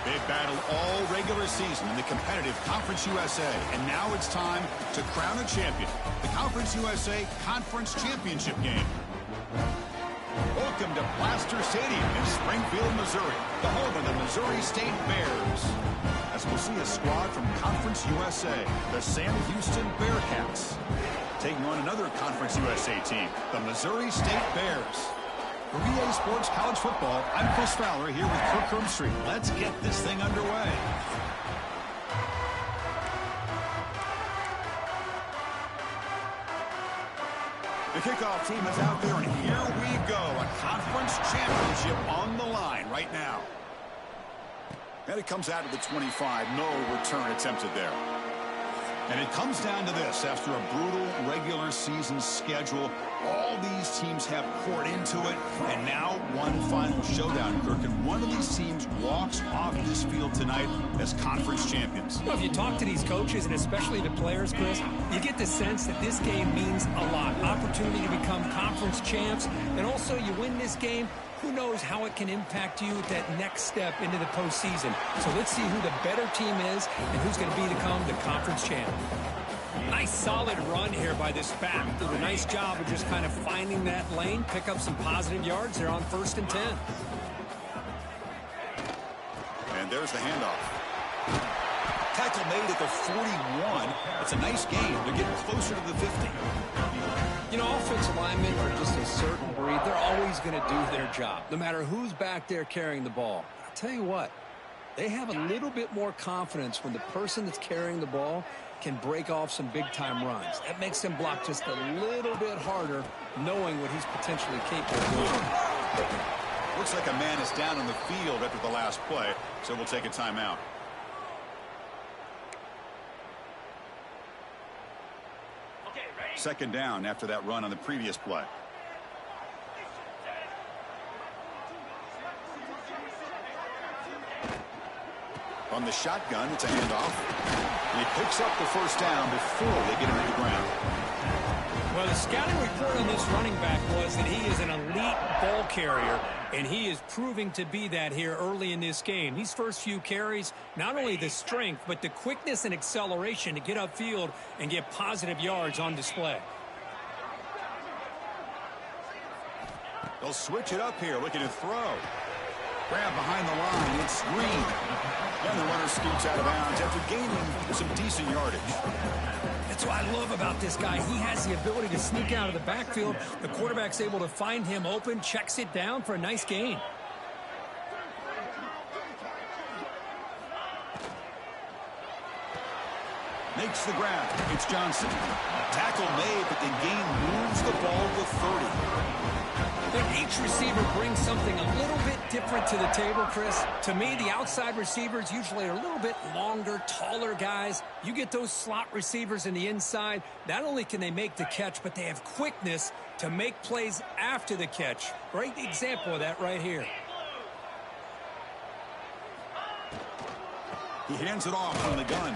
They've battled all regular season in the competitive Conference USA, and now it's time to crown a champion. The Conference USA Conference Championship game. Welcome to Plaster Stadium in Springfield, Missouri, the home of the Missouri State Bears. As we'll see a squad from Conference USA, the Sam Houston Bearcats, taking on another Conference USA team, the Missouri State Bears. For EA Sports College Football, I'm Chris Fowler here with Kirk Herbstreit. Let's get this thing underway. The kickoff team is out there, and here we go. A conference championship on the line right now. And it comes out of the 25. No return attempted there. And it comes down to this. After a brutal regular season schedule, all these teams have poured into it, and now one final showdown, Kirk. And one of these teams walks off this field tonight as conference champions. Well, if you talk to these coaches, and especially the players, Chris, you get the sense that this game means a lot. Opportunity to become conference champs, and also you win this game, who knows how it can impact you at that next step into the postseason. So let's see who the better team is and who's going to become the conference champ. Nice solid run here by this back. Did a nice job of just kind of finding that lane, pick up some positive yards there on 1st and 10. And there's the handoff. Tackle made at the 41. It's a nice gain. They're getting closer to the 50. You know, offensive linemen are just a certain breed. They're always going to do their job, no matter who's back there carrying the ball. I'll tell you what, they have a little bit more confidence when the person that's carrying the ball can break off some big-time runs. That makes them block just a little bit harder, knowing what he's potentially capable of doing. Looks like a man is down on the field after the last play, so we'll take a timeout. Second down after that run on the previous play. On the shotgun, it's a handoff. And he picks up the first down before they get him to the ground. Well, the scouting report on this running back was that he is an elite ball carrier, and he is proving to be that here early in this game. These first few carries, not only the strength, but the quickness and acceleration to get upfield and get positive yards on display. They'll switch it up here, looking to throw. Grab behind the line, it's Green. And the runner scoots out of bounds after gaining some decent yardage. That's what I love about this guy. He has the ability to sneak out of the backfield. The quarterback's able to find him open, checks it down for a nice gain. Makes the grab. It's Johnson. Tackle made, but the gain moves the ball to 30. But each receiver brings something a little bit different to the table, Chris. To me, the outside receivers usually are a little bit longer, taller guys. You get those slot receivers in the inside, not only can they make the catch, but they have quickness to make plays after the catch. Great example of that right here. He hands it off from the gun.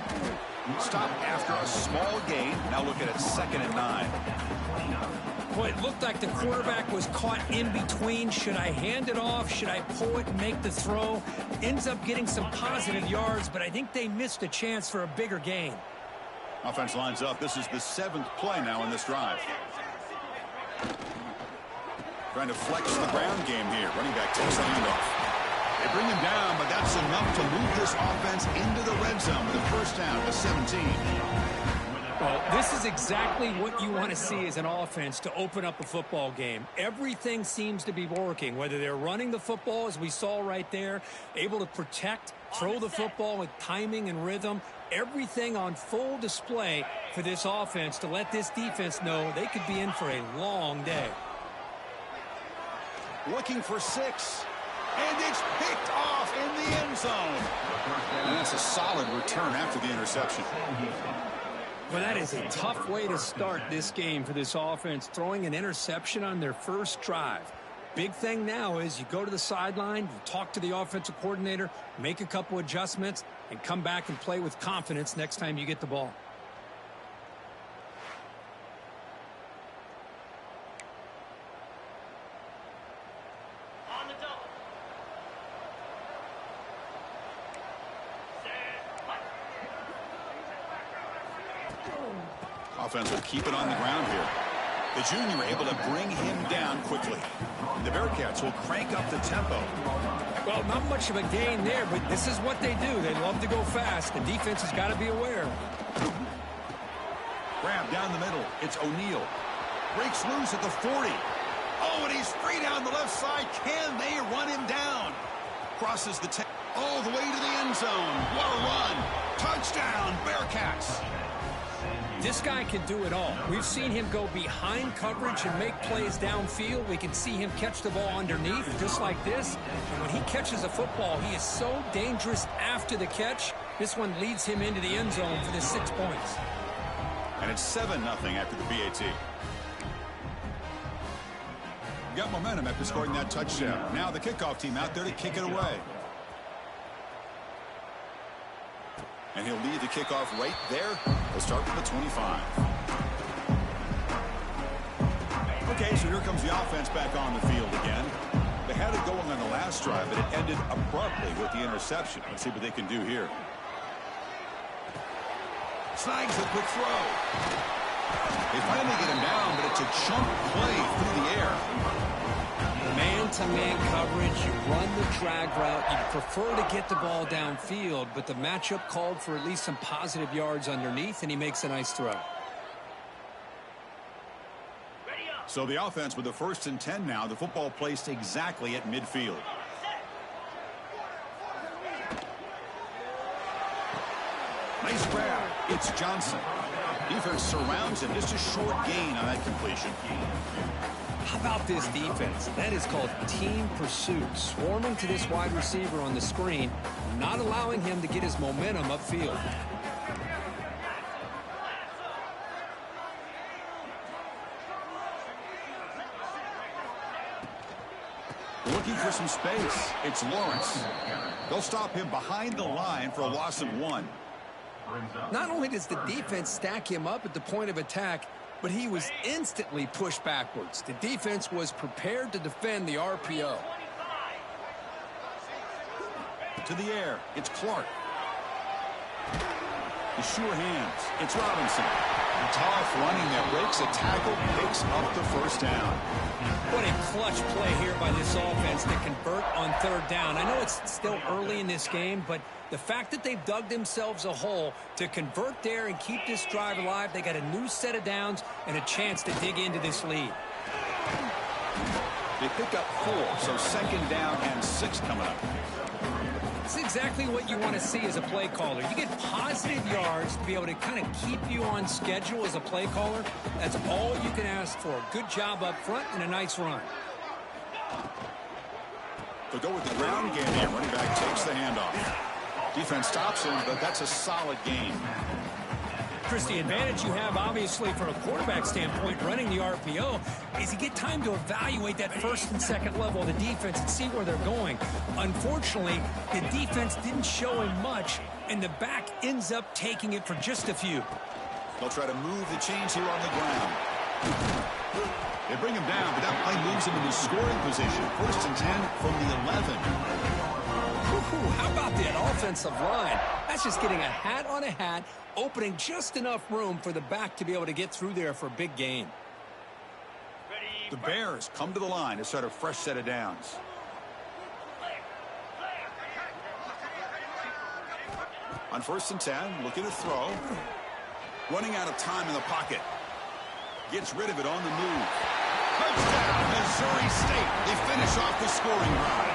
Stop after a small gain. Now look at it, 2nd and 9. Boy, it looked like the quarterback was caught in between. Should I hand it off? Should I pull it and make the throw? Ends up getting some positive yards, but I think they missed a chance for a bigger gain. Offense lines up. This is the 7th play now in this drive. Trying to flex the ground game here. Running back takes the handoff. They bring him down, but that's enough to move this offense into the red zone with a first down to 17. Well, this is exactly what you want to see as an offense to open up a football game. Everything seems to be working, whether they're running the football, as we saw right there, able to protect, throw the football with timing and rhythm, everything on full display for this offense to let this defense know they could be in for a long day. Looking for 6. And it's picked off in the end zone. And that's a solid return after the interception. Well, that is a tough way to start this game for this offense, throwing an interception on their first drive. Big thing now is you go to the sideline, you talk to the offensive coordinator, make a couple adjustments, and come back and play with confidence next time you get the ball. offense will keep it on the ground here. The junior able to bring him down quickly. The Bearcats will crank up the tempo. Well, not much of a gain there, but this is what they do. They love to go fast. The defense has got to be aware. Grab down the middle. It's O'Neal. Breaks loose at the 40. Oh, and he's free down the left side. Can they run him down? Crosses the 10 all the way to the end zone. What a run. Touchdown, Bearcats. This guy can do it all. We've seen him go behind coverage and make plays downfield. We can see him catch the ball underneath, just like this. And when he catches a football, he is so dangerous after the catch. This one leads him into the end zone for the 6 points. And it's 7-0 after the BAT. Got momentum after scoring that touchdown. Now the kickoff team out there to kick it away. And he'll lead the kickoff right there. He'll start from the 25. Okay, so here comes the offense back on the field again. They had it going on the last drive, but it ended abruptly with the interception. Let's see what they can do here. Snags the quick throw. They finally get him down, but it's a chunk play through the air. Man-to-man coverage, you run the drag route. You prefer to get the ball downfield, but the matchup called for at least some positive yards underneath, and he makes a nice throw. So the offense with the 1st and 10 now. The football placed exactly at midfield. Nice grab. It's Johnson. Defense surrounds him. Just a short gain on that completion. How about this defense? That is called team pursuit. Swarming to this wide receiver on the screen, not allowing him to get his momentum upfield. Looking for some space. It's Lawrence. They'll stop him behind the line for a loss of 1. Not only does the defense stack him up at the point of attack, but he was instantly pushed backwards. The defense was prepared to defend the RPO. To the air. It's Clark. The sure hands. It's Robinson. Tough running that breaks a tackle, picks up the 1st down. What a clutch play here by this offense to convert on 3rd down. I know it's still early in this game, but the fact that they've dug themselves a hole to convert there and keep this drive alive, they got a new set of downs and a chance to dig into this lead. They pick up 4, so 2nd down and 6 coming up. It's exactly what you want to see as a play caller. You get positive yards to be able to kind of keep you on schedule as a play caller. That's all you can ask for. Good job up front and a nice run. They'll go with the ground game here. Running back takes the handoff. Defense stops him, but that's a solid gain. Chris, the advantage you have, obviously, from a quarterback standpoint, running the RPO, is you get time to evaluate that 1st and 2nd level of the defense and see where they're going. Unfortunately, the defense didn't show him much, and the back ends up taking it for just a few. They'll try to move the chains here on the ground. They bring him down, but that play moves him into scoring position. 1st and 10 from the 11. How about that offensive line? That's just getting a hat on a hat, opening just enough room for the back to be able to get through there for a big gain. The Bears come to the line to start a fresh set of downs. On 1st and 10, looking to throw. Running out of time in the pocket. Gets rid of it on the move. Touchdown, Missouri State. They finish off the scoring drive.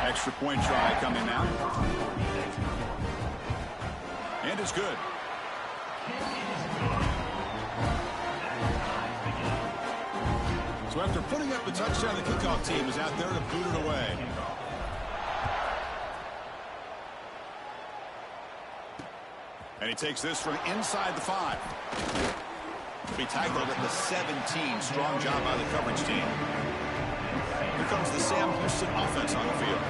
Extra point try coming now. And it's good. So after putting up the touchdown, the kickoff team is out there to boot it away. And he takes this from inside the 5. Be tackled at the 17. Strong job by the coverage team. Here comes the Sam Houston offense on the field.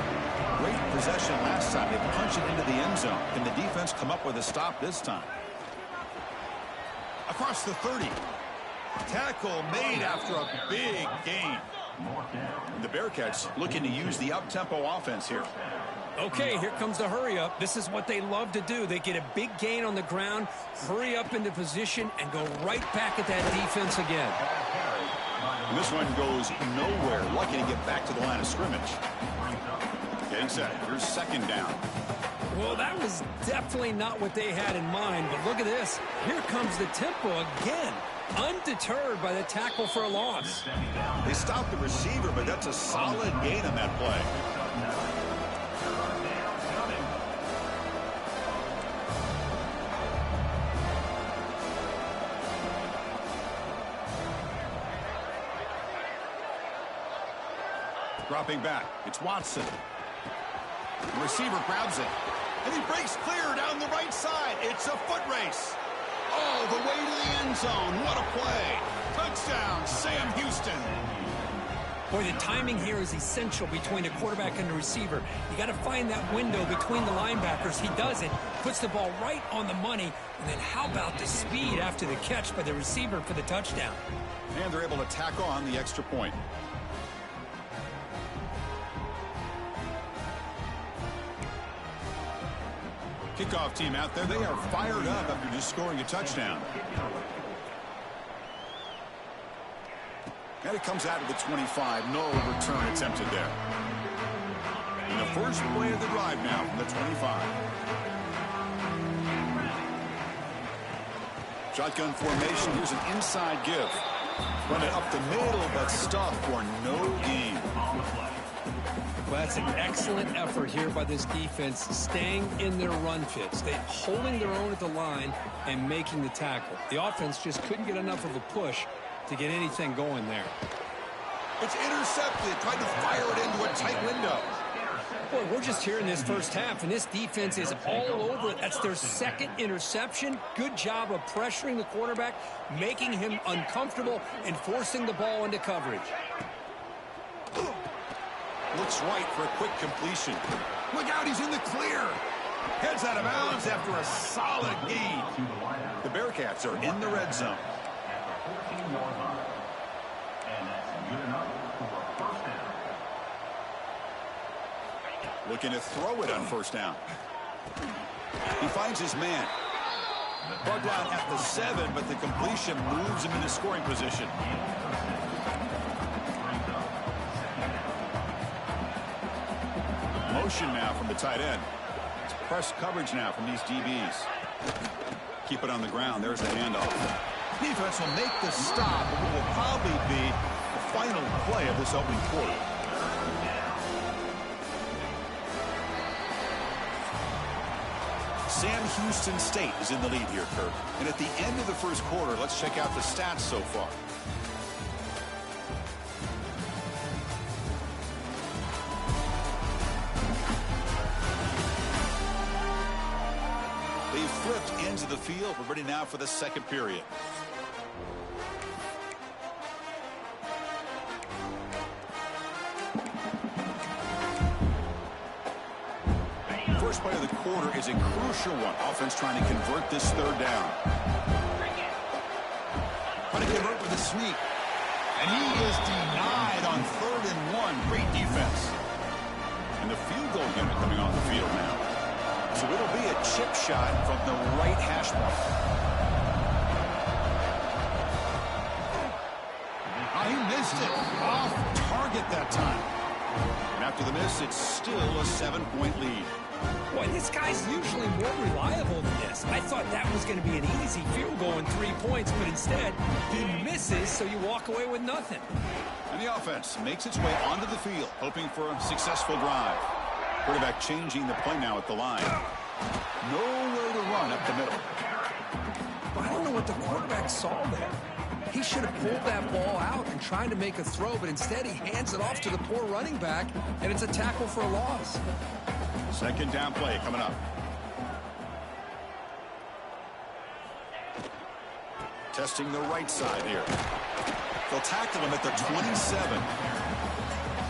Great possession last time. They punch it into the end zone. Can the defense come up with a stop this time? Across the 30. Tackle made after a big gain. The Bearcats looking to use the up-tempo offense here. Okay, here comes the hurry up. This is what they love to do. They get a big gain on the ground, hurry up into position, and go right back at that defense again. And this one goes nowhere. Lucky to get back to the line of scrimmage. Getting set. Here's second down. Well, that was definitely not what they had in mind, but look at this. Here comes the tempo again. Undeterred by the tackle for a loss. They stopped the receiver, but that's a solid gain on that play. Dropping back, it's Watson. The receiver grabs it, and he breaks clear down the right side. It's a foot race. Oh, the way to the end zone. What a play. Touchdown, Sam Houston. Boy, the timing here is essential between the quarterback and the receiver. You got to find that window between the linebackers. He does it, puts the ball right on the money, and then how about the speed after the catch by the receiver for the touchdown? And they're able to tack on the extra point. Kickoff team out there. They are fired up after just scoring a touchdown. And it comes out of the 25. No return attempted there. And the first play of the drive now from the 25. Shotgun formation. Here's an inside give. Run it up the middle, but stuffed for no gain. Well, that's an excellent effort here by this defense, staying in their run fits. They're holding their own at the line and making the tackle. The offense just couldn't get enough of a push to get anything going there. It's intercepted, trying to fire it into a tight window. Boy, we're just here in this first half, and this defense is all over it. That's their second interception. Good job of pressuring the quarterback, making him uncomfortable, and forcing the ball into coverage. Looks right for a quick completion. Look out, he's in the clear. Heads out of bounds after a solid gain. The Bearcats are in the red zone. Looking to throw it on first down. He finds his man. Brought down at the 7, but the completion moves him into scoring position. Motion now from the tight end. It's press coverage now from these DBs. Keep it on the ground. There's the handoff. Defense will make the stop, but it will probably be the final play of this opening quarter. Sam Houston State is in the lead here, Kirk. And at the end of the first quarter, let's check out the stats so far. They've flipped ends of the field. We're ready now for the second period. First play of the quarter is a crucial one. Offense trying to convert this third down. Trying to convert with a sneak. And he is denied on 3rd and 1. Great defense. And the field goal unit coming on the field now. So it'll be a chip shot from the right hash mark. Oh, he missed it. Off target that time. And after the miss, it's still a 7-point lead. Boy, this guy's usually more reliable than this. I thought that was going to be an easy field goal and 3 points, but instead, he misses, so you walk away with nothing. And the offense makes its way onto the field, hoping for a successful drive. Quarterback changing the play now at the line. Nowhere to run up the middle. Well, I don't know what the quarterback saw there. He should have pulled that ball out and tried to make a throw, but instead he hands it off to the poor running back, and it's a tackle for a loss. Second down play coming up. Testing the right side here. They'll tackle him at the 27.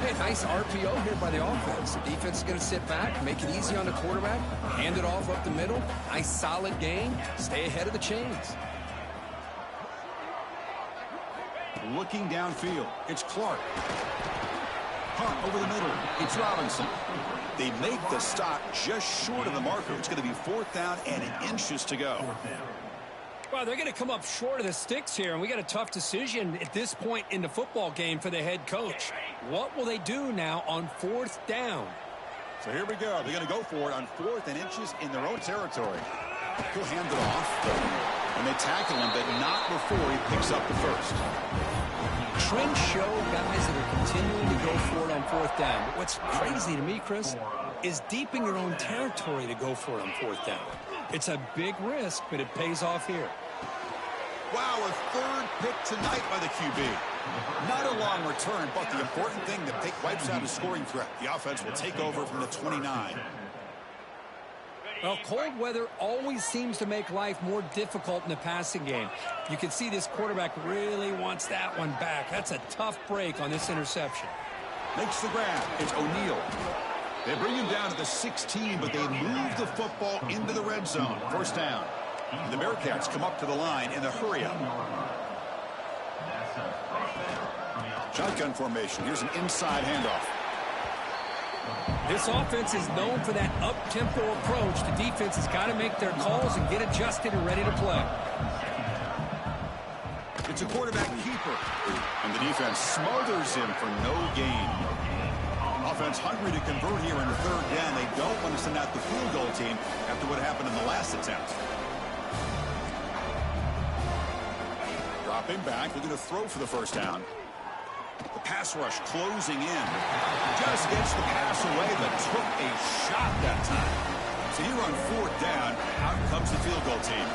Hey, nice RPO here by the offense. The defense is going to sit back, make it easy on the quarterback, hand it off up the middle. Nice solid gain. Stay ahead of the chains. Looking downfield, it's Clark. Punt over the middle, it's Robinson. They make the stop just short of the marker. It's going to be 4th down and inches to go. Well, they're going to come up short of the sticks here, and we got a tough decision at this point in the football game for the head coach. What will they do now on 4th down? So here we go. They're going to go for it on 4th and inches in their own territory. He'll hand it off, and they tackle him, but not before he picks up the first. Trends show guys that are continuing to go for it on 4th down. But what's crazy to me, Chris, is deep in your own territory to go for it on 4th down. It's a big risk, but it pays off here. Wow, a 3rd pick tonight by the QB. Not a long return, but the important thing, the pick wipes out a scoring threat. The offense will take over from the 29. Well, cold weather always seems to make life more difficult in the passing game. You can see this quarterback really wants that one back. That's a tough break on this interception. Makes the grab. It's O'Neal. They bring him down to the 16, but they move the football into the red zone. 1st down. The Bearcats come up to the line in the hurry-up. Shotgun formation. Here's an inside handoff. This offense is known for that up-tempo approach. The defense has got to make their calls and get adjusted and ready to play. It's a quarterback keeper, and the defense smothers him for no gain. Offense hungry to convert here in 3rd down. They don't want to send out the field goal team after what happened in the last attempt. Dropping back, looking to throw for the 1st down. The pass rush closing in. Just gets the pass away, but took a shot that time. So here on 4th down, out comes the field goal team.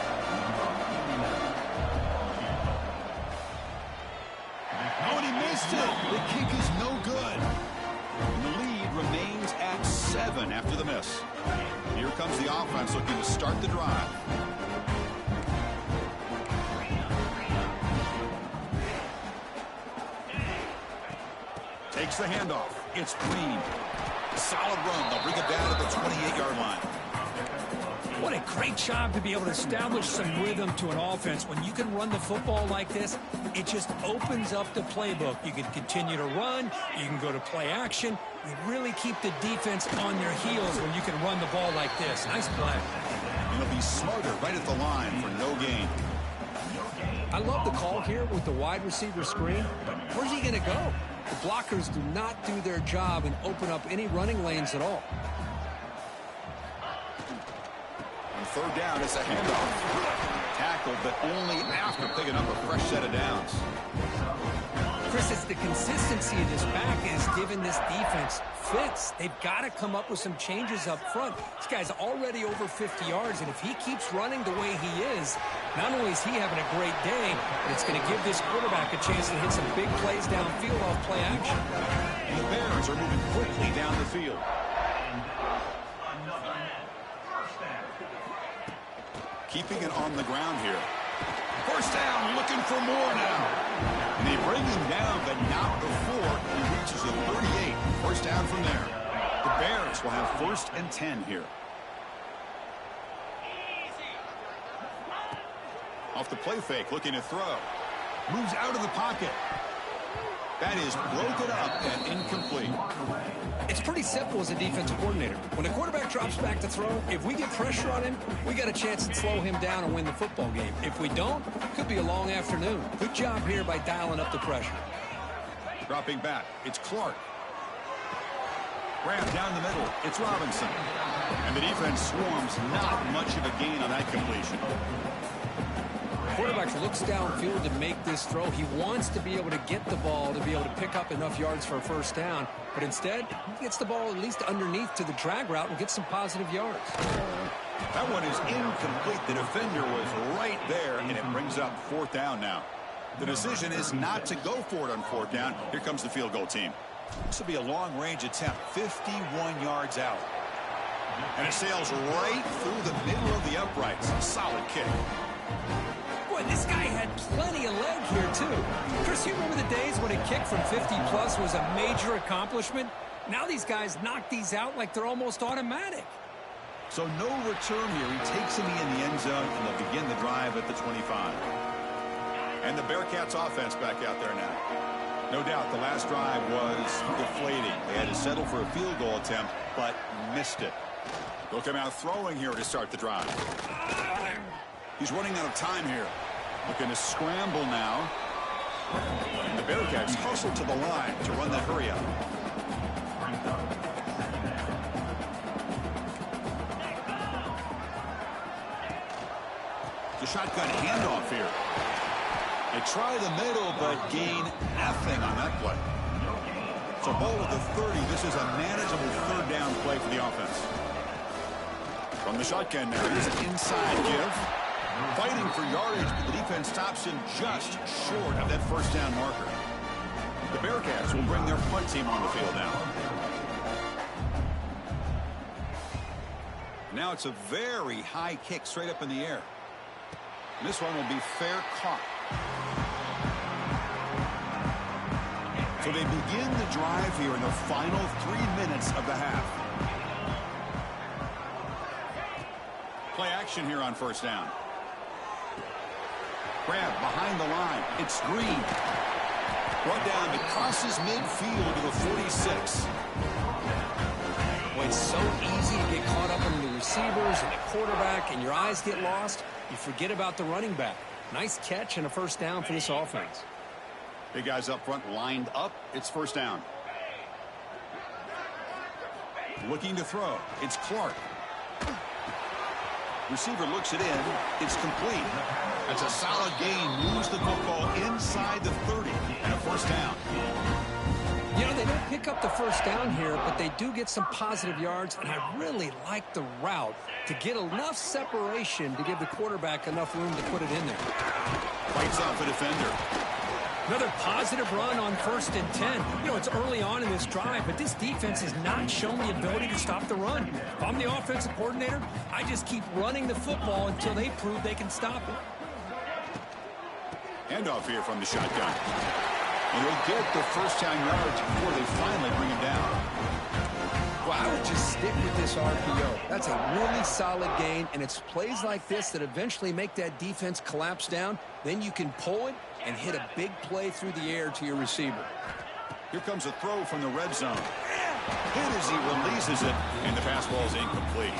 Oh, and he missed it. The kick is no good. And the lead remains at 7 after the miss. Here comes the offense looking to start the drive. Takes the handoff. It's Green. Solid run. They'll bring it down to the 28-yard line. What a great job to be able to establish some rhythm to an offense. When you can run the football like this, it just opens up the playbook. You can continue to run. You can go to play action. You really keep the defense on their heels when you can run the ball like this. Nice play. And he'll be smothered right at the line for no gain. I love the call here with the wide receiver screen, but where's he going to go? The blockers do not do their job and open up any running lanes at all. On 3rd down, it's a handoff. Tackled, but only after picking up a fresh set of downs. Chris, it's the consistency of this back is giving this defense fits. They've got to come up with some changes up front. This guy's already over 50 yards, and if he keeps running the way he is, not only is he having a great day, but it's going to give this quarterback a chance to hit some big plays downfield off play action. And the Bears are moving quickly down the field. Keeping it on the ground here. 1st down, looking for more now. And they bring him down, but not before he reaches the 38. 1st down from there. The Bears will have 1st and 10 here. Off the play fake, looking to throw. Moves out of the pocket. That is broken up and incomplete. It's pretty simple as a defensive coordinator. When the quarterback drops back to throw, if we get pressure on him, we got a chance to slow him down and win the football game. If we don't, it could be a long afternoon. Good job here by dialing up the pressure. Dropping back, it's Clark. Grab down the middle, it's Robinson. And the defense swarms, not much of a gain on that completion. Quarterback looks downfield to make this throw. He wants to be able to get the ball to be able to pick up enough yards for a 1st down. But instead, he gets the ball at least underneath to the drag route and gets some positive yards. That one is incomplete. The defender was right there, and it brings up 4th down now. The decision is not to go for it on 4th down. Here comes the field goal team. This will be a long-range attempt, 51 yards out. And it sails right through the middle of the uprights. Solid kick. Boy, this guy had plenty of leg here, too. Chris, you remember the days when a kick from 50-plus was a major accomplishment? Now these guys knock these out like they're almost automatic. So no return here. He takes him in the end zone, and they'll begin the drive at the 25. And the Bearcats offense back out there now. No doubt the last drive was deflating. They had to settle for a field goal attempt, but missed it. They'll come out throwing here to start the drive. He's running out of time here. Looking to scramble now. And the Bearcats hustle to the line to run that hurry up. The shotgun handoff here. They try the middle, but gain nothing on that play. So ball with the 30. This is a manageable third down play for the offense. From the shotgun now, here's an inside give. Fighting for yardage, but the defense stops him just short of that first down marker. The Bearcats will bring their punt team on the field now. Now it's a very high kick straight up in the air. And this one will be fair caught. So they begin the drive here in the final 3 minutes of the half. Play action here on first down. Grab behind the line. It's Green. Brought down. It crosses midfield to the 46. Well, it's so easy to get caught up in the receivers and the quarterback, and your eyes get lost. You forget about the running back. Nice catch and a first down for this offense. Big guys up front lined up. It's first down. Looking to throw. It's Clark. Receiver looks it in. It's complete. That's a solid gain. Moves the football inside the 30 and a first down. You know, they don't pick up the first down here, but they do get some positive yards, and I really like the route to get enough separation to give the quarterback enough room to put it in there. Fights off the defender. Another positive run on 1st and 10. You know, it's early on in this drive, but this defense has not shown the ability to stop the run. If I'm the offensive coordinator, I just keep running the football until they prove they can stop it. Handoff here from the shotgun. And they'll get the first down yards before they finally bring him down. Well, I would just stick with this RPO. That's a really solid gain, and it's plays like this that eventually make that defense collapse down. Then you can pull it and hit a big play through the air to your receiver. Here comes a throw from the red zone. Hit as he releases it, and the pass ball is incomplete.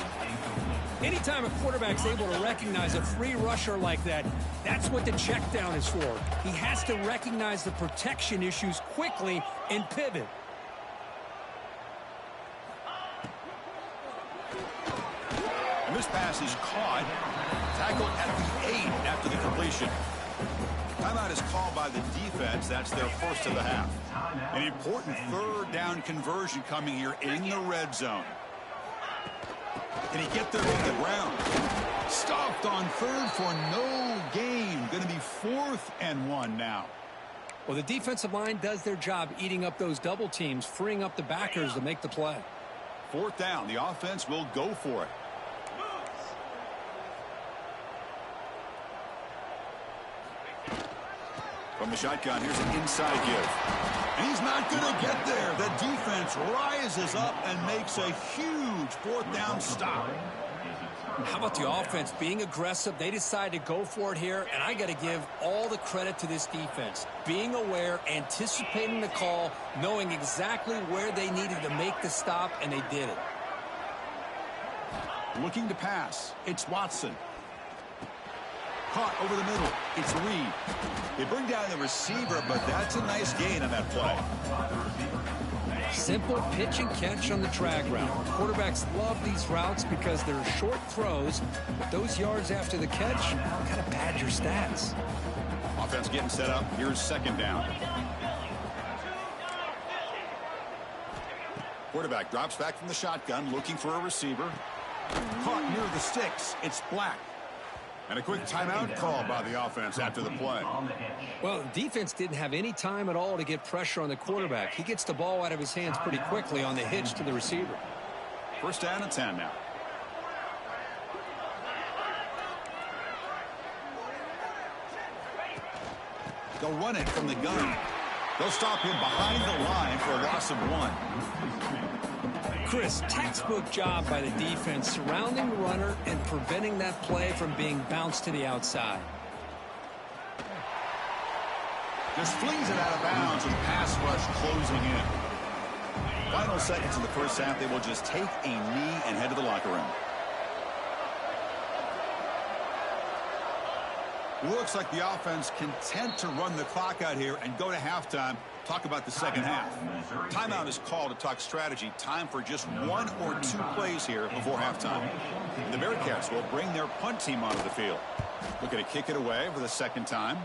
Anytime a quarterback's able to recognize a free rusher like that, that's what the check down is for. He has to recognize the protection issues quickly and pivot. And this pass is caught. Tackled at the 8 after the completion. Timeout is called by the defense. That's their first of the half. An important third down conversion coming here in the red zone. Can he get there to the ground? Stopped on third for no gain. Going to be 4th and 1 now. Well, the defensive line does their job eating up those double teams, freeing up the backers to make the play. 4th down. The offense will go for it. From the shotgun, here's an inside give. And he's not going to get there. The defense rises up and makes a huge 4th down stop. How about the offense being aggressive? They decide to go for it here, and I got to give all the credit to this defense. Being aware, anticipating the call, knowing exactly where they needed to make the stop, and they did it. Looking to pass. It's Watson. Caught over the middle. It's Reed. They bring down the receiver, but that's a nice gain on that play. Simple pitch and catch on the drag route. Quarterbacks love these routes because they're short throws, but those yards after the catch kind of pad your stats. Offense getting set up. Here's 2nd down. Quarterback drops back from the shotgun, looking for a receiver. Caught near the sticks. It's Black. And a quick timeout call by the offense after the play. Well, the defense didn't have any time at all to get pressure on the quarterback. He gets the ball out of his hands pretty quickly on the hitch to the receiver. 1st down and 10 now. They'll run it from the gun. They'll stop him behind the line for a loss of 1. Chris, textbook job by the defense surrounding the runner and preventing that play from being bounced to the outside. Just flings it out of bounds with pass rush closing in. Final seconds in the first half, they will just take a knee and head to the locker room. Looks like the offense content to run the clock out here and go to halftime. Talk about the second half. Timeout is called to talk strategy. Time for just 1 or 2 plays here before halftime. The Bearcats will bring their punt team onto the field. Looking to kick it away for the second time.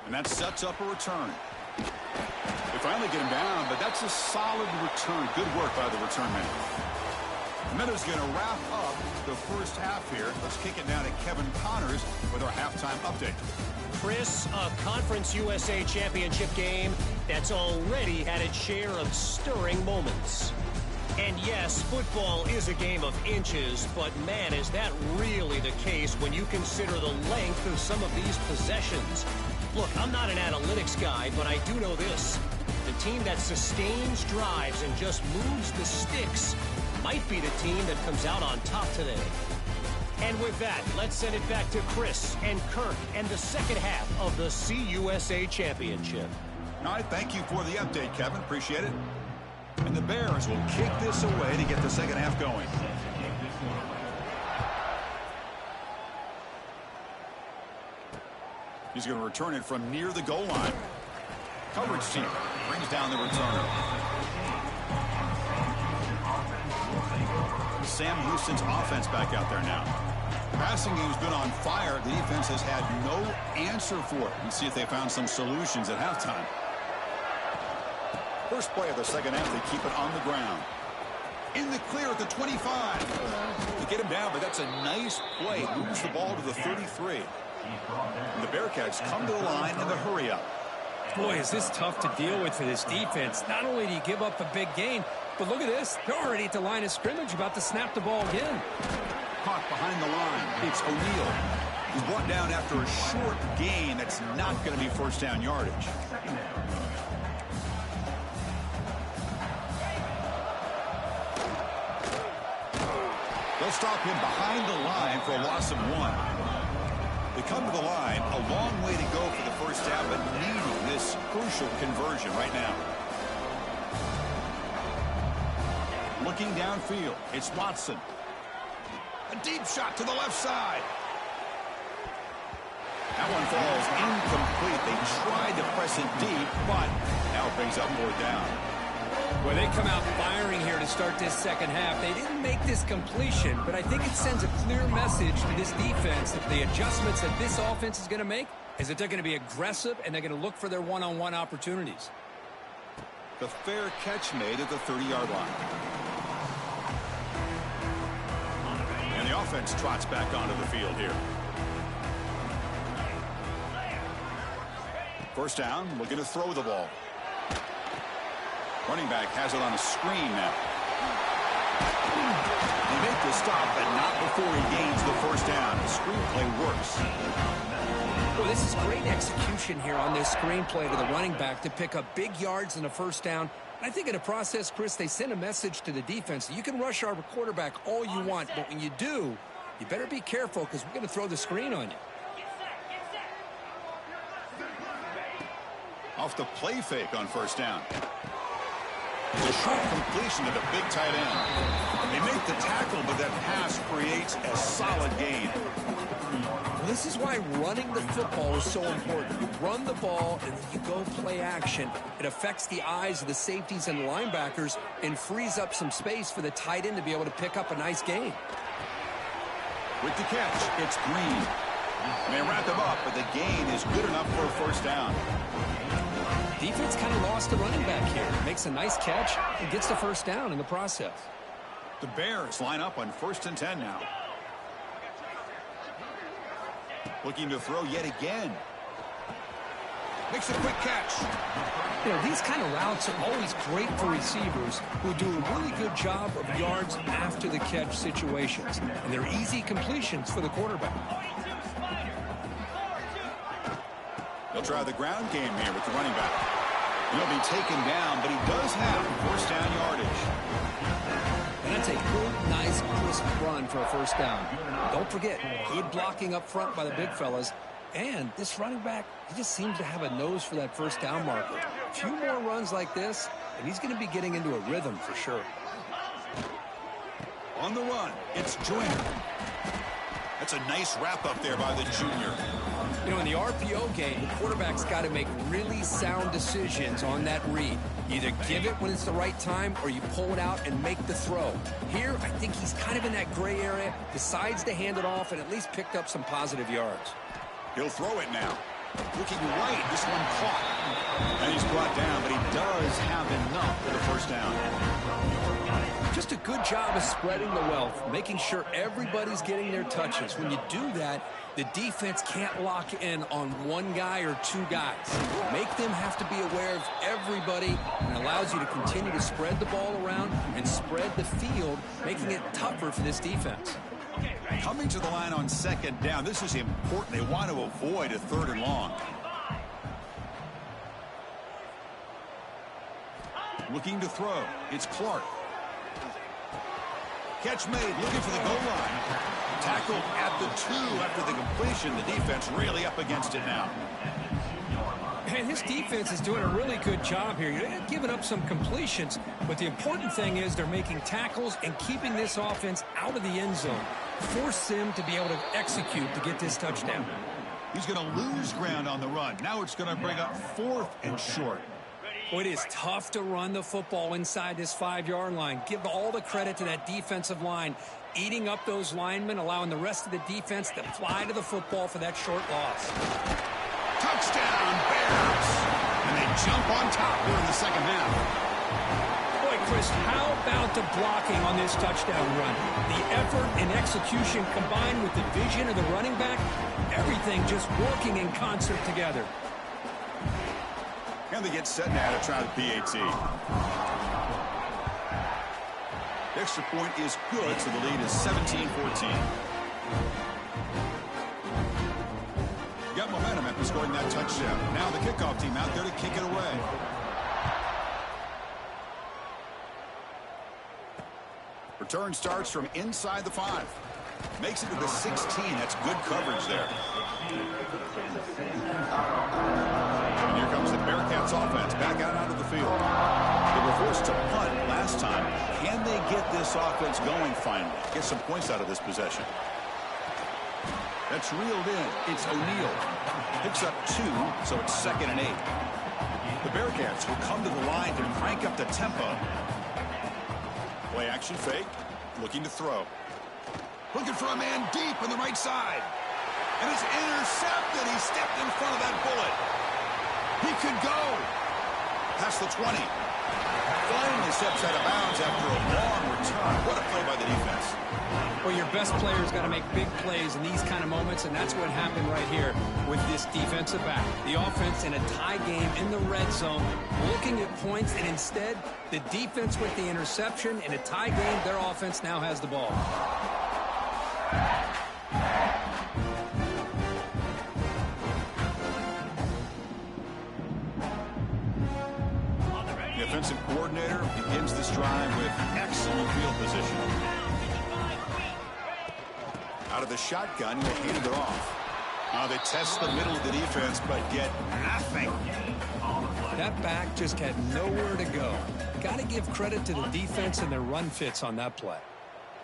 And that sets up a return. They finally get him down, but that's a solid return. Good work by the return man. And that is going to wrap up the first half here. Let's kick it down to Kevin Connors with our halftime update. Chris, a Conference USA Championship game that's already had its share of stirring moments. And yes, football is a game of inches, but man, is that really the case when you consider the length of some of these possessions. Look, I'm not an analytics guy, but I do know this. The team that sustains drives and just moves the sticks might be the team that comes out on top today. And with that, let's send it back to Chris and Kirk and the second half of the CUSA Championship. All right, thank you for the update, Kevin. Appreciate it. And the Bears will kick this away to get the second half going. He's going to return it from near the goal line. Coverage team brings down the returner. Sam Houston's offense back out there now. Passing game's been on fire. The defense has had no answer for it. Let's see if they found some solutions at halftime. First play of the second half, they keep it on the ground. In the clear at the 25. They get him down, but that's a nice play. Moves the ball to the 33. And the Bearcats come to the line in the hurry up. Boy, is this tough to deal with for this defense. Not only do you give up a big gain, but look at this. They're already at the line of scrimmage, about to snap the ball again. Caught behind the line. It's O'Neal. He's brought down after a short gain that's not going to be first down yardage. They'll stop him behind the line for a loss of 1. They come to the line, a long way to go for the first half, but needing this crucial conversion right now. Looking downfield, it's Watson. A deep shot to the left side. That one falls incomplete. They tried to press it deep, but now it brings up 4th down. Well, they come out firing here to start this second half. They didn't make this completion, but I think it sends a clear message to this defense that the adjustments that this offense is going to make is that they're going to be aggressive and they're going to look for their one-on-one opportunities. The fair catch made at the 30-yard line. And the offense trots back onto the field here. First down, looking to throw the ball. Running back has it on a screen now. They make the stop, but not before he gains the first down. The screenplay works. Well, this is great execution here on this screenplay to the running back to pick up big yards in the first down. I think in the process, Chris, they send a message to the defense. You can rush our quarterback all you want, but when you do, you better be careful because we're going to throw the screen on you. Off the play fake on first down. It's a short completion to the big tight end. They make the tackle, but that pass creates a solid gain. Well, this is why running the football is so important. You run the ball, and then you go play action. It affects the eyes of the safeties and the linebackers and frees up some space for the tight end to be able to pick up a nice gain. With the catch, it's Green. They wrap him up, but the gain is good enough for a first down. Defense kind of lost the running back here. Makes a nice catch and gets the first down in the process. The Bears line up on 1st and 10 now. Looking to throw yet again. Makes a quick catch. You know, these kind of routes are always great for receivers who do a really good job of yards after the catch situations. And they're easy completions for the quarterback. They'll try the ground game here with the running back. He'll be taken down, but he does have first down yardage. And that's a good, nice, crisp run for a first down. Don't forget, good blocking up front by the big fellas. And this running back, he just seems to have a nose for that first down marker. A few more runs like this, and he's going to be getting into a rhythm for sure. On the run, it's Joyner. That's a nice wrap up there by the junior. You know, in the RPO game, the quarterback's got to make really sound decisions on that read. Either give it when it's the right time or you pull it out and make the throw. Here, I think he's kind of in that gray area, decides to hand it off and at least picked up some positive yards. He'll throw it now. Looking right, this one caught. And he's brought down, but he does have enough for the first down. Just a good job of spreading the wealth, making sure everybody's getting their touches. When you do that, the defense can't lock in on one guy or two guys. Make them have to be aware of everybody, and allows you to continue to spread the ball around and spread the field, making it tougher for this defense. Coming to the line on second down, this is important. They want to avoid a third and long. Looking to throw. It's Clark. Catch made, looking for the goal line. Tackled at the 2 after the completion. The defense really up against it now. And this defense is doing a really good job here. They're giving up some completions, but the important thing is they're making tackles and keeping this offense out of the end zone. Force them to be able to execute to get this touchdown. He's going to lose ground on the run. Now it's going to bring up 4th and short. Well, it is tough to run the football inside this 5-yard line. Give all the credit to that defensive line, eating up those linemen, allowing the rest of the defense to fly to the football for that short loss. Touchdown, Bears! And they jump on top here in the second half. Boy, Chris, how about the blocking on this touchdown run? The effort and execution combined with the vision of the running back, everything just working in concert together. And they get set now to try the PAT. The extra point is good, so the lead is 17-14. Got momentum after scoring that touchdown. Now the kickoff team out there to kick it away. Return starts from inside the 5. Makes it to the 16. That's good coverage there. And here comes the Bearcats offense back out onto the field. They were forced to punt last time. Can they get this offense going finally? Get some points out of this possession. That's reeled in. It's O'Neal. Picks up 2, so it's 2nd and 8. The Bearcats will come to the line to crank up the tempo. Play action fake. Looking to throw. Looking for a man deep on the right side. And it's intercepted. He stepped in front of that bullet. He could go. Past the 20. Finally steps out of bounds after a long return. What a play by the defense. Well, your best player's got to make big plays in these kind of moments, and that's what happened right here with this defensive back. The offense in a tie game in the red zone, looking at points, and instead, the defense with the interception. In a tie game, their offense now has the ball. The offensive coordinator begins this drive with excellent field position. Out of the shotgun, he'll hand it off. Now they test the middle of the defense, but get nothing. That back just had nowhere to go. Got to give credit to the defense and their run fits on that play.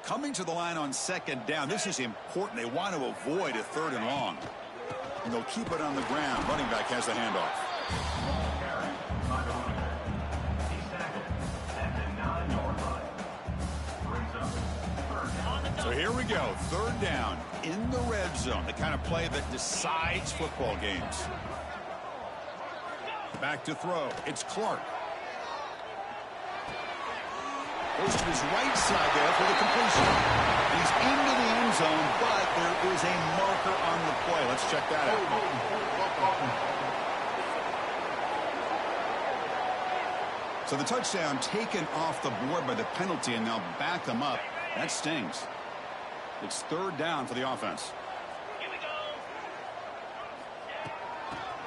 Coming to the line on second down, this is important. They want to avoid a third and long. And they'll keep it on the ground. Running back has the handoff. So here we go, 3rd down in the red zone, the kind of play that decides football games. Back to throw. It's Clark. Goes to his right side there for the completion. He's into the end zone, but there is a marker on the play. Let's check that out. So the touchdown taken off the board by the penalty, and they'll back them up. That stings. It's 3rd down for the offense.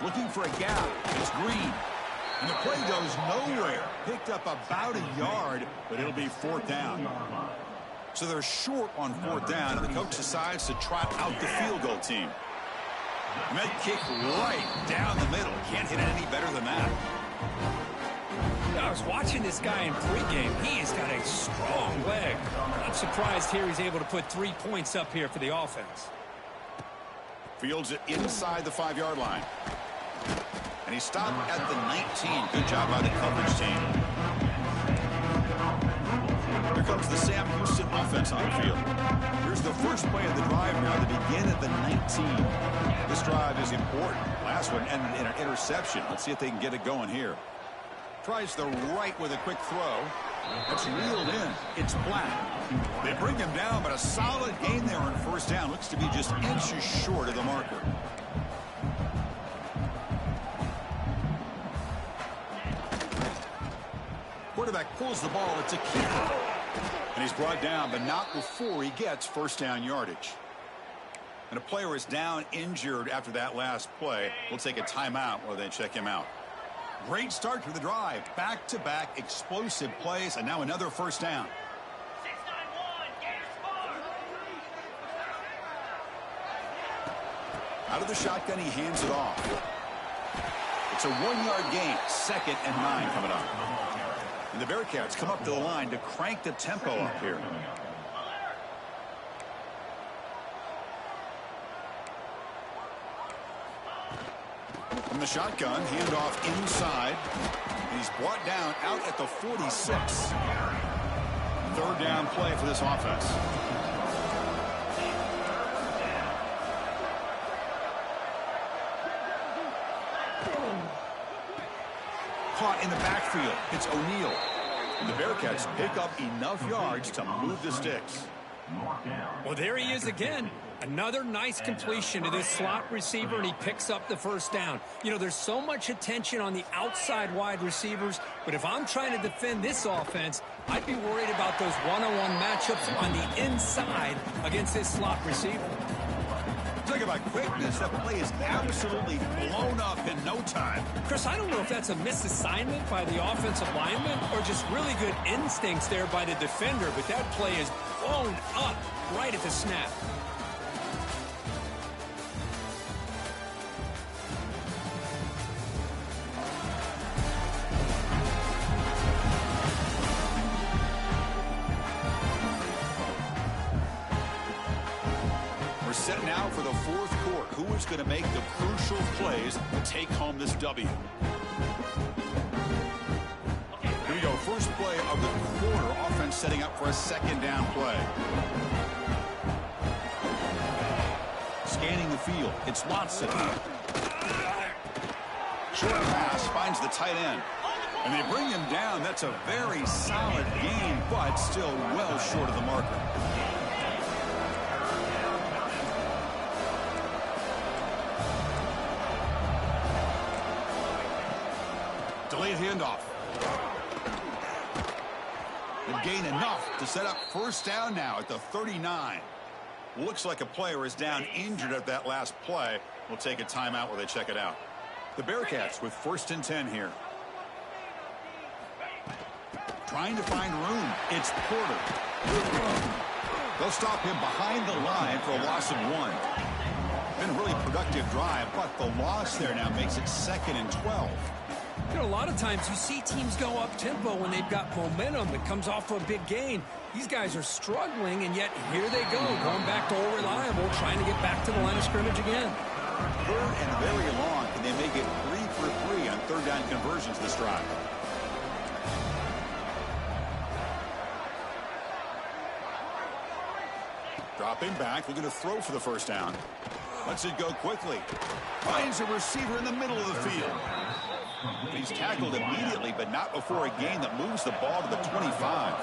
Looking for a gap. It's Green. And the play goes nowhere. Picked up about a yard, but it'll be 4th down. So they're short on 4th down, and the coach decides to trot out the field goal team. And that kick right down the middle. Can't hit it any better than that. I was watching this guy in pregame. He has got a strong leg. I'm surprised here he's able to put 3 points up here for the offense. Fields it inside the 5-yard line. And he stopped at the 19. Good job by the coverage team. Here comes the Sam Houston offense on the field. Here's the first play of the drive now. They begin at the 19. This drive is important. Last one ended in an interception. Let's see if they can get it going here. Tries the right with a quick throw. That's reeled in. It's flat. They bring him down, but a solid gain there on first down. Looks to be just inches short of the marker. Quarterback pulls the ball. It's a kick. And he's brought down, but not before he gets first down yardage. And a player is down injured after that last play. We'll take a timeout while they check him out. Great start to the drive. Back-to-back explosive plays, and now another first down. Out of the shotgun, he hands it off. It's a 1-yard gain. 2nd and 9 coming up. And the Bearcats come up to the line to crank the tempo up here. From the shotgun, handoff inside. And he's brought down out at the 46. 3rd down play for this offense. Caught in the backfield. It's O'Neal. And the Bearcats pick up enough yards to move the sticks. Well, there he is again. Another nice completion to this slot receiver, and he picks up the first down. You know, there's so much attention on the outside wide receivers, but if I'm trying to defend this offense, I'd be worried about those one-on-one matchups on the inside against this slot receiver. Talk about quickness. That play is absolutely blown up in no time. Chris, I don't know if that's a misassignment by the offensive lineman or just really good instincts there by the defender, but that play is blown up right at the snap. Set now for the 4th quarter. Who is going to make the crucial plays to take home this W? Here we go. First play of the quarter. Offense setting up for a 2nd down play. Scanning the field. It's Watson. Short pass finds the tight end. And they bring him down. That's a very solid gain, but still well short of the marker. Delayed handoff. They gain enough to set up first down now at the 39. Looks like a player is down injured at that last play. We'll take a timeout while they check it out. The Bearcats with 1st and 10 here. Trying to find room. It's Porter. They'll stop him behind the line for a loss of 1. Been a really productive drive, but the loss there now makes it 2nd and 12. You know, a lot of times you see teams go up-tempo when they've got momentum that comes off for a big gain. These guys are struggling, and yet here they go, going back to all reliable, trying to get back to the line of scrimmage again. 3rd and very long, and they make it 3 for 3 on 3rd down conversions this drive. Dropping back, looking to throw for the first down. Lets it go quickly. Finds a receiver in the middle of the field. He's tackled immediately, but not before a gain that moves the ball to the 25.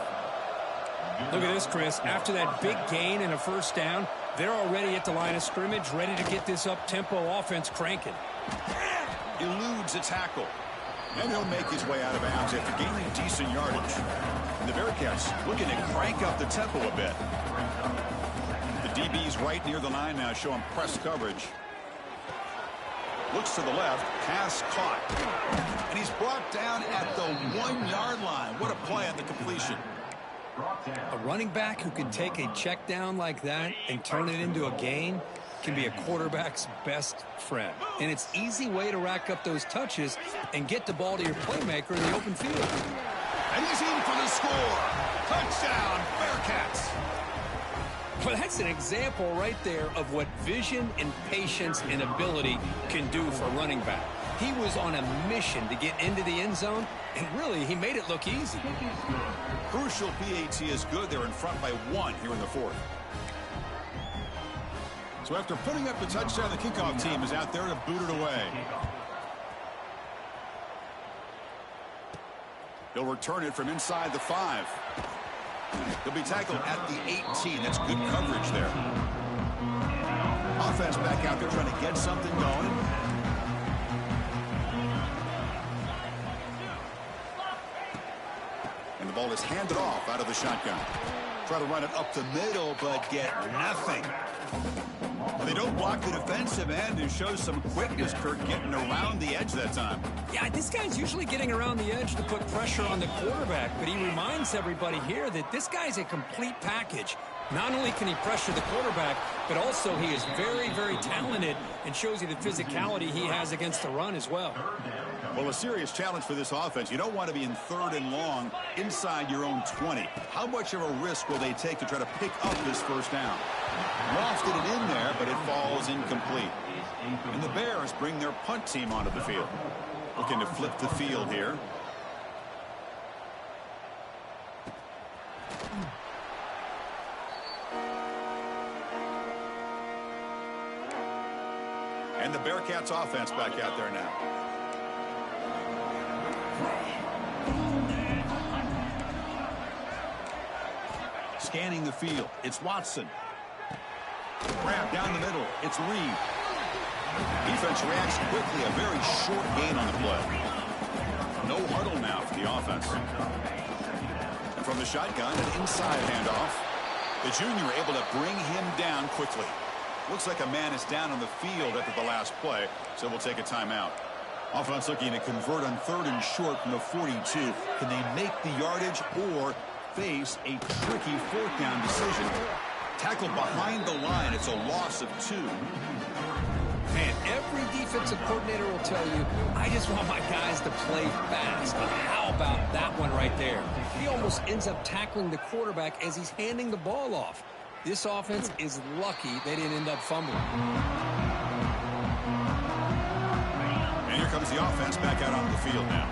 Look at this, Chris. After that big gain and a first down, they're already at the line of scrimmage, ready to get this up-tempo offense cranking. Eludes a tackle. And he'll make his way out of bounds after gaining decent yardage. And the Bearcats looking to crank up the tempo a bit. The DB's right near the line now, showing press coverage. Looks to the left, pass caught. And he's brought down at the 1-yard line. What a play on the completion. A running back who can take a check down like that and turn it into a gain, can be a quarterback's best friend. And it's an easy way to rack up those touches and get the ball to your playmaker in the open field. And he's in for the score. Touchdown, Bearcats. Well, that's an example right there of what vision and patience and ability can do for a running back. He was on a mission to get into the end zone, and really, he made it look easy. Crucial PAT is good. They're in front by 1 here in the 4th. So after putting up the touchdown, the kickoff team is out there to boot it away. He'll return it from inside the 5. He'll be tackled at the 18. That's good coverage there. Offense back out there trying to get something going. And the ball is handed off out of the shotgun. Try to run it up the middle, but get nothing. They don't block the defensive end and show some quickness, Kirk, getting around the edge that time. Yeah, this guy's usually getting around the edge to put pressure on the quarterback, but he reminds everybody here that this guy's a complete package. Not only can he pressure the quarterback, but also he is very, very talented and shows you the physicality he has against the run as well. Well, a serious challenge for this offense. You don't want to be in 3rd and long inside your own 20. How much of a risk will they take to try to pick up this first down? Lofted it in there, but it falls incomplete. And the Bears bring their punt team onto the field. Looking to flip the field here. And the Bearcats offense back out there now. Scanning the field. It's Watson. Grab down the middle. It's Reed. Defense reacts quickly. A very short gain on the play. No huddle now for the offense. And from the shotgun, an inside handoff. The junior able to bring him down quickly. Looks like a man is down on the field after the last play, so we'll take a timeout. Offense looking to convert on 3rd and short from the 42. Can they make the yardage or face a tricky 4th down decision? Tackled behind the line. It's a loss of 2. Man, every defensive coordinator will tell you, I just want my guys to play fast. But how about that one right there? He almost ends up tackling the quarterback as he's handing the ball off. This offense is lucky they didn't end up fumbling. And here comes the offense back out onto the field now.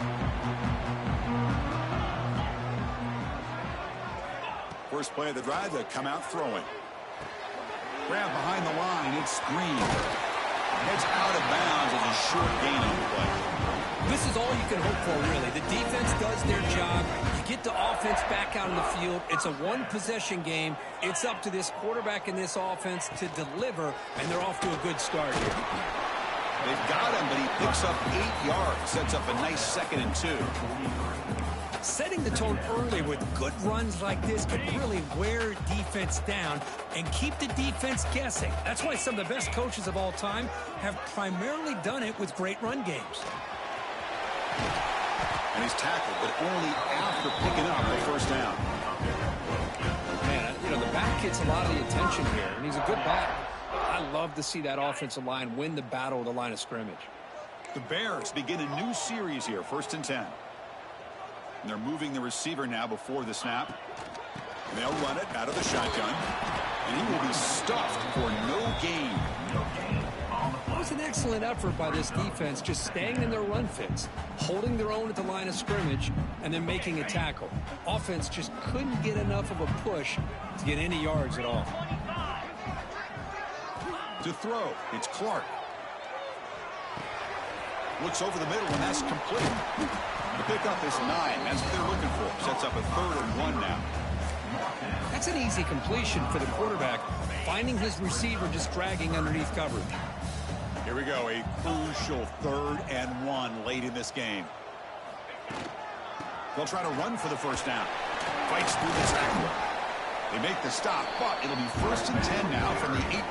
First play of the drive, they come out throwing. Grab behind the line, it's Green. It's out of bounds as a short gain on the play. This is all you can hope for, really. The defense does their job. You get the offense back out on the field. It's a one-possession game. It's up to this quarterback and this offense to deliver, and they're off to a good start here. They've got him, but he picks up 8 yards. Sets up a nice 2nd and 2. Setting the tone early with good runs like this can really wear defense down and keep the defense guessing. That's why some of the best coaches of all time have primarily done it with great run games. And he's tackled, but only after picking up the first down. Man, you know, the back gets a lot of the attention here, and he's a good back. I love to see that offensive line win the battle of the line of scrimmage. The Bears begin a new series here, 1st and 10. And they're moving the receiver now before the snap. And they'll run it out of the shotgun. And he will be stuffed for no gain. It was an excellent effort by this defense, just staying in their run fits, holding their own at the line of scrimmage, and then making a tackle. Offense just couldn't get enough of a push to get any yards at all. To throw, it's Clark. Looks over the middle, and that's complete. The pickup is 9. That's what they're looking for. Sets up a 3rd and 1 now. That's an easy completion for the quarterback, finding his receiver just dragging underneath coverage. Here we go, a crucial 3rd and 1 late in this game. They'll try to run for the first down. Fights through the tackle. They make the stop, but it'll be 1st and 10 now from the 18.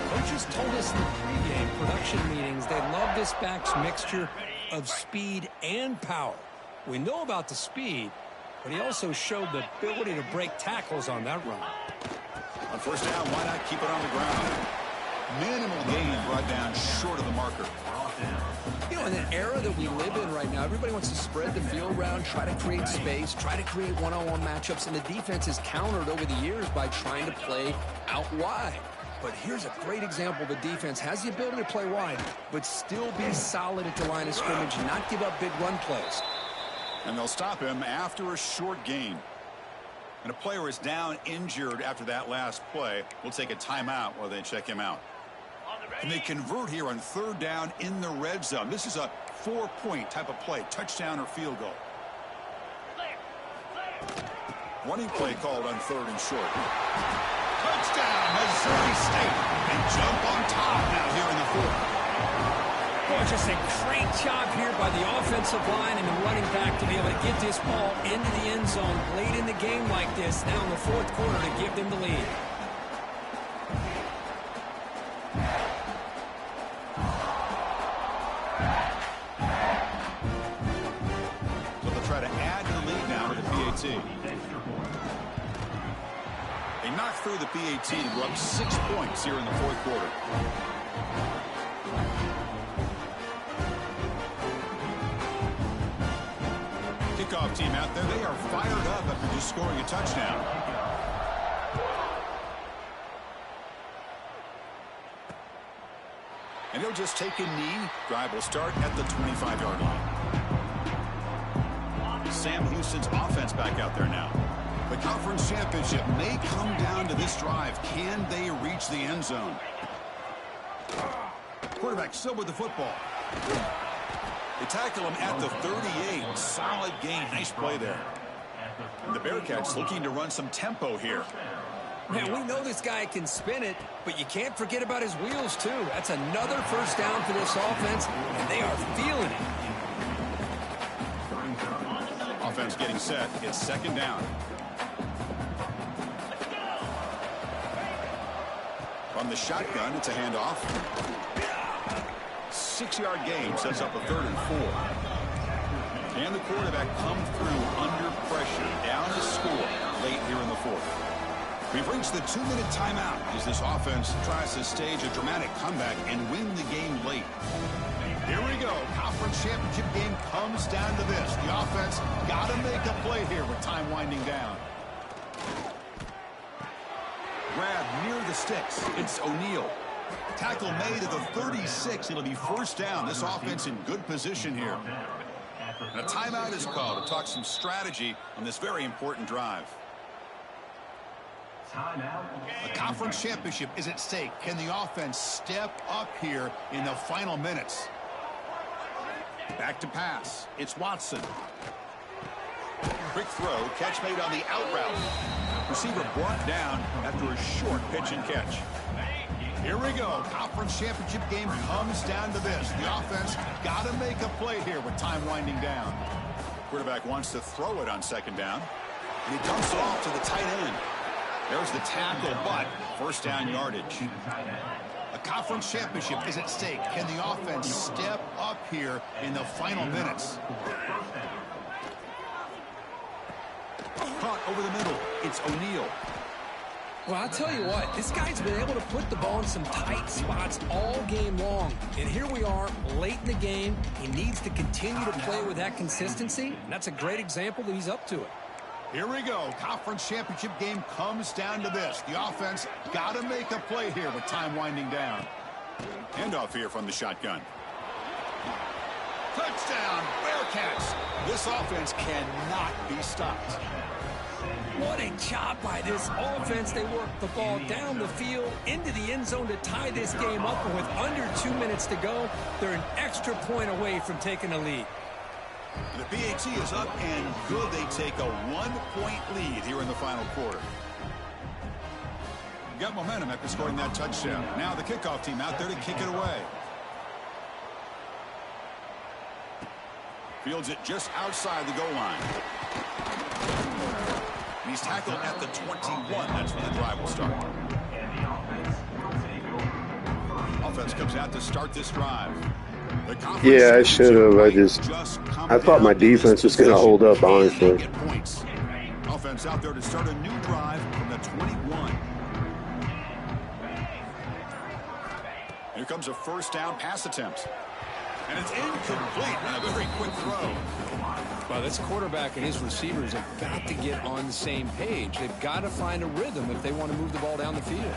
Coaches told us in the pregame production meetings they love this back's mixture of speed and power. We know about the speed, but he also showed the ability to break tackles on that run. On first down, why not keep it on the ground? Minimal gain brought down short of the marker. You know, in an era that we live in right now, everybody wants to spread the field around, try to create space, try to create one-on-one matchups, and the defense is countered over the years by trying to play out wide. But here's a great example. The defense has the ability to play wide, but still be solid at the line of scrimmage and not give up big run plays. And they'll stop him after a short gain. And a player is down injured after that last play. We'll take a timeout while they check him out. And they convert here on 3rd down in the red zone. This is a 4-point type of play, touchdown or field goal. Running play called on 3rd and short. Touchdown, Missouri State. And jump on top now here in the 4th. Boy, just a great job here by the offensive line and the running back to be able to get this ball into the end zone late in the game like this, now in the 4th quarter, to give them the lead. So they'll try to add to the lead now with the PAT. They knocked through the PAT to go up 6 points here in the 4th quarter. Kickoff team out there. They are fired up after just scoring a touchdown. And he'll just take a knee. Drive will start at the 25-yard line. Sam Houston's offense back out there now. The conference championship may come down to this drive. Can they reach the end zone? Quarterback still with the football. They tackle him at the 38. Solid gain. Nice play there. And the Bearcats looking to run some tempo here. Man, we know this guy can spin it, but you can't forget about his wheels, too. That's another first down for this offense, and they are feeling it. Offense getting set. It's 2nd down. From the shotgun, it's a handoff. 6-yard gain sets up a 3rd and 4. And the quarterback comes through under pressure. Down to score late here in the 4th. We've reached the 2-minute timeout as this offense tries to stage a dramatic comeback and win the game late. Here we go. Conference championship game comes down to this. The offense got to make a play here with time winding down. Grab near the sticks. It's O'Neal. Tackle made at the 36. It'll be first down. This offense in good position here. And a timeout is called to talk some strategy on this very important drive. A conference championship is at stake. Can the offense step up here in the final minutes? Back to pass. It's Watson. Quick throw. Catch made on the out route. Receiver brought down after a short pitch and catch. Here we go. Conference championship game comes down to this. The offense got to make a play here with time winding down. Quarterback wants to throw it on 2nd down. And he dumps it off to the tight end. There's the tackle, but first down yardage. A conference championship is at stake. Can the offense step up here in the final minutes? Caught over the middle. It's O'Neal. Well, I'll tell you what, this guy's been able to put the ball in some tight spots all game long. And here we are, late in the game. He needs to continue to play with that consistency. And that's a great example that he's up to it. Here we go. Conference championship game comes down to this. The offense got to make a play here with time winding down. Handoff here from the shotgun. Touchdown, Bearcats. This offense cannot be stopped. What a job by this offense. They work the ball down the field into the end zone to tie this game up. And with under 2 minutes to go, they're an extra point away from taking a lead. The PAT is up and good. They take a 1-point lead here in the final quarter. Got momentum after scoring that touchdown. Now the kickoff team out there to kick it away. Fields it just outside the goal line. And he's tackled at the 21. That's when the drive will start. Offense comes out to start this drive. Yeah, I should have. I thought my defense was going to hold up, honestly. Offense out there to start a new drive from the 21. Here comes a first down pass attempt. And it's incomplete on a very quick throw. Well, this quarterback and his receivers have got to get on the same page. They've got to find a rhythm if they want to move the ball down the field.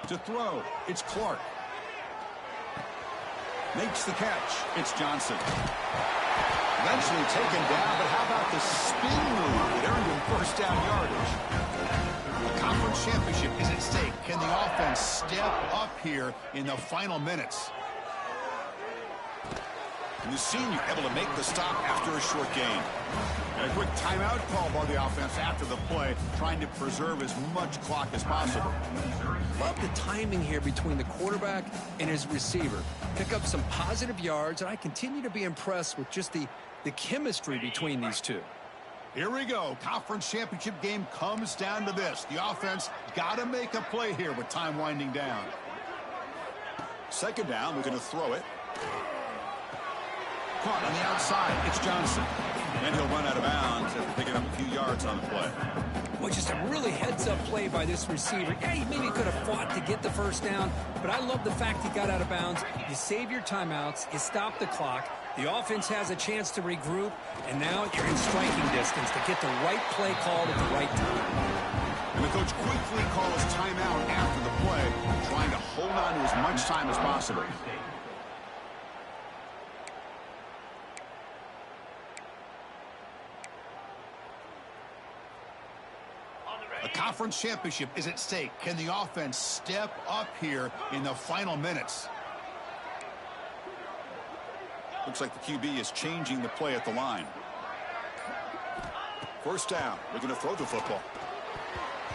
To throw, it's Clark. Makes the catch. It's Johnson. Eventually taken down, but how about the spin move that earned him first down yardage? The conference championship is at stake. Can the offense step up here in the final minutes? And the senior able to make the stop after a short gain. And a quick timeout call by the offense after the play, trying to preserve as much clock as possible. Love the timing here between the quarterback and his receiver. Pick up some positive yards, and I continue to be impressed with just the chemistry between these two. Here we go. Conference championship game comes down to this. The offense got to make a play here with time winding down. Second down, we're going to throw it. Caught on the outside, it's Johnson. And he'll run out of bounds after picking up a few yards on the play. Well, just a really heads-up play by this receiver. Yeah, he maybe could have fought to get the first down, but I love the fact he got out of bounds. You save your timeouts, you stop the clock, the offense has a chance to regroup, and now you're in striking distance to get the right play called at the right time. And the coach quickly calls timeout after the play, trying to hold on to as much time as possible. The conference championship is at stake. Can the offense step up here in the final minutes? Looks like the QB is changing the play at the line. First down. We're going to throw the football.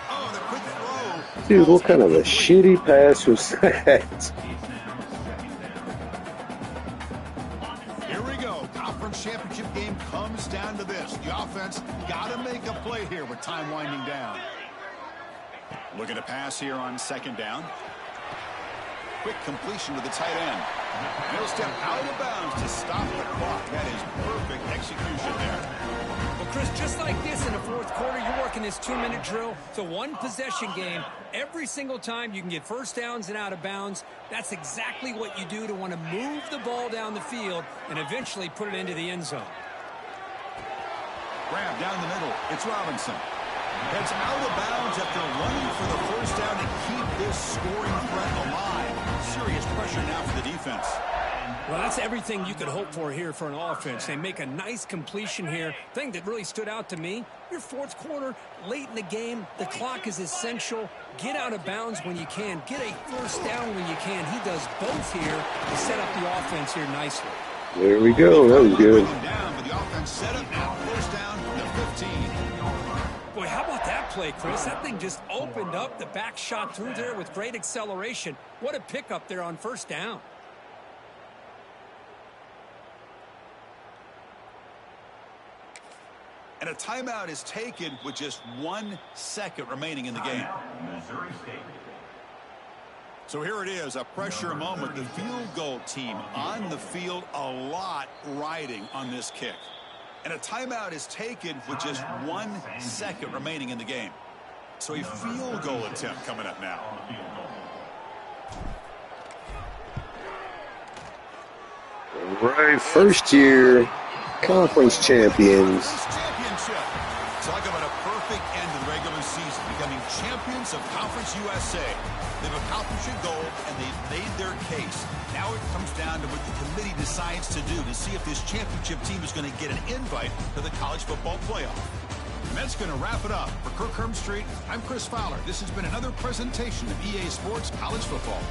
Oh, the quick throw. Dude, what kind of a shitty pass was that? Here we go. Conference championship game comes down to this. The offense got to make a play here with time winding down. Looking to pass here on second down. Quick completion to the tight end. And he'll step out of bounds to stop the clock. That is perfect execution there. Well, Chris, just like this in the fourth quarter, you're working this 2-minute drill. It's a one-possession game. Every single time you can get first downs and out of bounds. That's exactly what you do to want to move the ball down the field and eventually put it into the end zone. Grab down the middle. It's Robinson. Heads out of bounds after running for the first down to keep this scoring threat alive. Serious pressure now for the defense. Well, that's everything you could hope for here for an offense. They make a nice completion here. Thing that really stood out to me, your fourth quarter, late in the game, the clock is essential. Get out of bounds when you can. Get a first down when you can. He does both here to set up the offense here nicely. There we go. That was good. Down, but the offense set up now. First down to 15. Boy, how about that play, Chris? That thing just opened up. The back shot through there with great acceleration. What a pickup there on first down. And a timeout is taken with just 1 second remaining in the game. So here it is, a pressure moment. The field goal team on the field, a lot riding on this kick. And a timeout is taken with just 1 second remaining in the game. So a field goal attempt coming up now. All right, first year conference champions. Championship. Talk about a perfect end to the regular season, becoming champions of Conference USA. They've accomplished a goal, and they've made their case. Now it comes down to what the committee decides to do to see if this championship team is going to get an invite to the college football playoff. And that's going to wrap it up. For Kirk Hermstreet, I'm Chris Fowler. This has been another presentation of EA Sports College Football.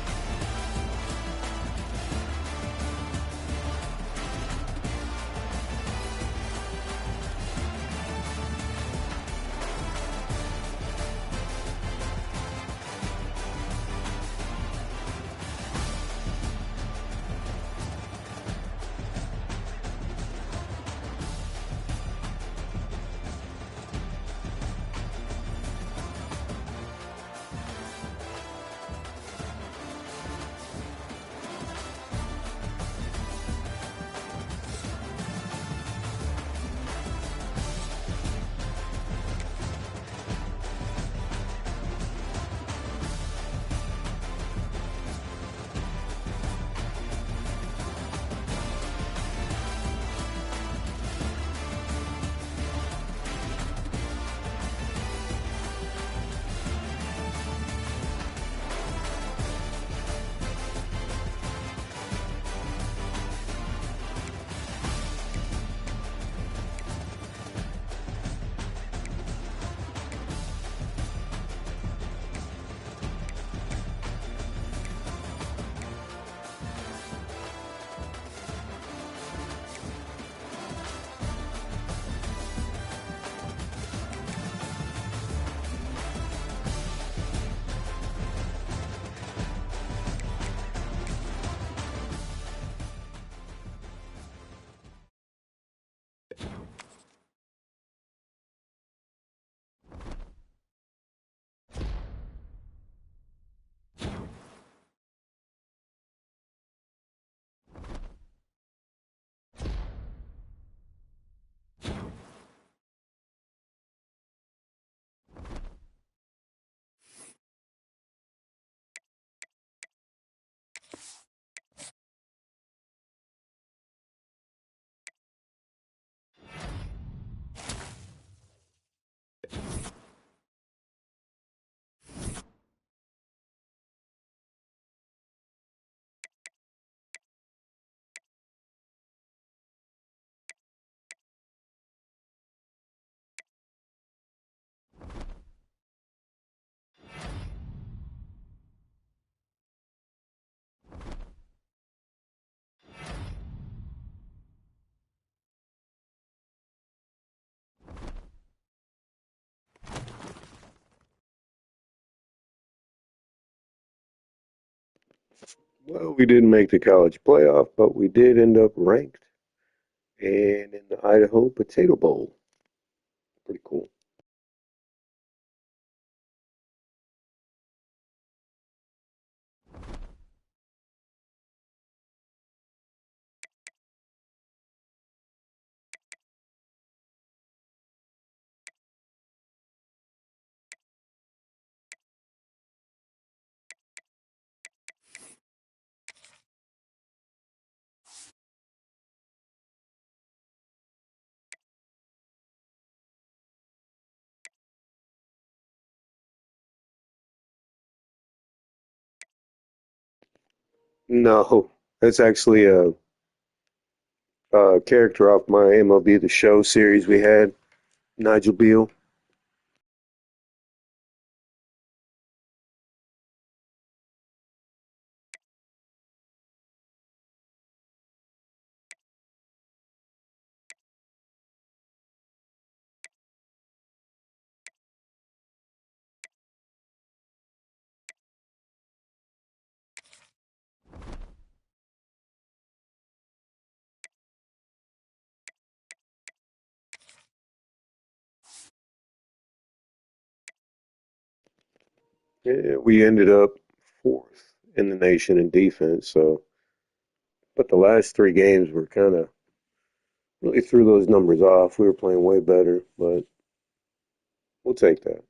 Well, we didn't make the college playoff, but we did end up ranked and in the Idaho Potato Bowl. Pretty cool. No, that's actually a character off my MLB The Show series we had, Nigel Beale. Yeah, we ended up fourth in the nation in defense. So, but the last three games were kind of really threw those numbers off. We were playing way better, but we'll take that.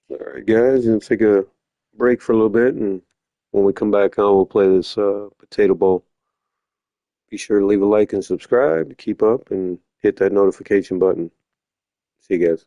All right, guys, and take a break for a little bit, and when we come back on, we'll play this Potato Bowl. Be sure to leave a like and subscribe to keep up, and hit that notification button. See you guys.